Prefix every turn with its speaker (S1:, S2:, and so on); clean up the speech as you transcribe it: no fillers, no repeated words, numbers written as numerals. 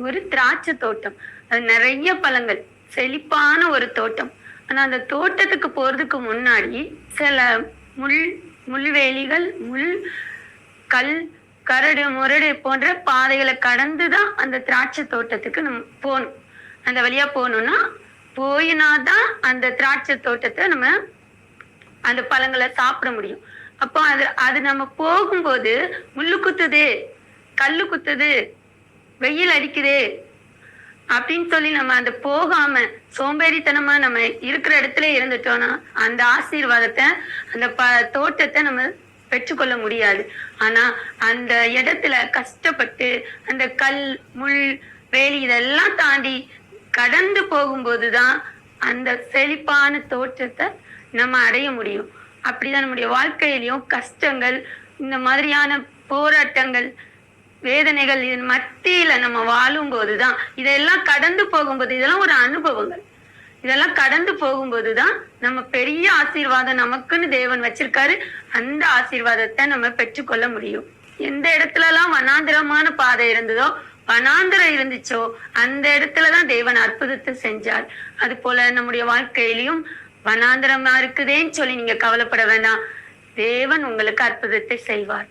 S1: ஒரு திராட்சை தோட்டம். அது நிறைய பழங்கள், செழிப்பான ஒரு தோட்டம். ஆனா அந்த தோட்டத்துக்கு போறதுக்கு முன்னாடி சில முள் முள்வேலிகள், கல், கரடு முரடு போன்ற பாதைகளை கடந்துதான் அந்த திராட்சை தோட்டத்துக்கு நம்ம போகணும். அந்த வழியா போகணும்னா போயினாதான் அந்த திராட்சை தோட்டத்தை நம்ம அந்த பழங்களை சாப்பிட முடியும். அப்போ அது நம்ம போகும்போது முள்ளு குத்துது, கல்லு குத்துது, வெயில் அடிக்குது அப்படின்னு சொல்லி நம்ம அந்த போகாம சோம்பேறித்தனமா நம்ம இருக்கிற இடத்துல இருந்துட்டோம்னா அந்த ஆசீர்வாதத்தை, அந்த தோட்டத்தை நம்ம பெற்றுக்கொள்ள முடியாது. ஆனா அந்த இடத்துல கஷ்டப்பட்டு அந்த கல், முள், வேலி இதெல்லாம் தாண்டி கடந்து போகும்போதுதான் அந்த செழிப்பான தோற்றத்தை நம்ம அடைய முடியும். அப்படிதான் நம்முடைய வாழ்க்கையிலையும் கஷ்டங்கள், இந்த மாதிரியான போராட்டங்கள், வேதனைகள் இதன் மத்தியில நம்ம வாழும் போதுதான், இதெல்லாம் கடந்து போகும்போது, இதெல்லாம் ஒரு அனுபவங்கள், இதெல்லாம் கடந்து போகும்போதுதான் நம்ம பெரிய ஆசீர்வாதம் நமக்குன்னு தேவன் வச்சிருக்காரு. அந்த ஆசீர்வாதத்தை நம்ம பெற்றுக்கொள்ள முடியும். எந்த இடத்துல எல்லாம் வனாந்திரமான பாதை இருந்ததோ, வனாந்திரம் இருந்துச்சோ, அந்த இடத்துலதான் தேவன் அற்புதத்தை செஞ்சார். அது போல நம்முடைய வாழ்க்கையிலையும் வனாந்திரமா இருக்குதேன்னு சொல்லி நீங்க கவலைப்பட வேண்டாம். தேவன் உங்களுக்கு அற்புதத்தை செய்வார்.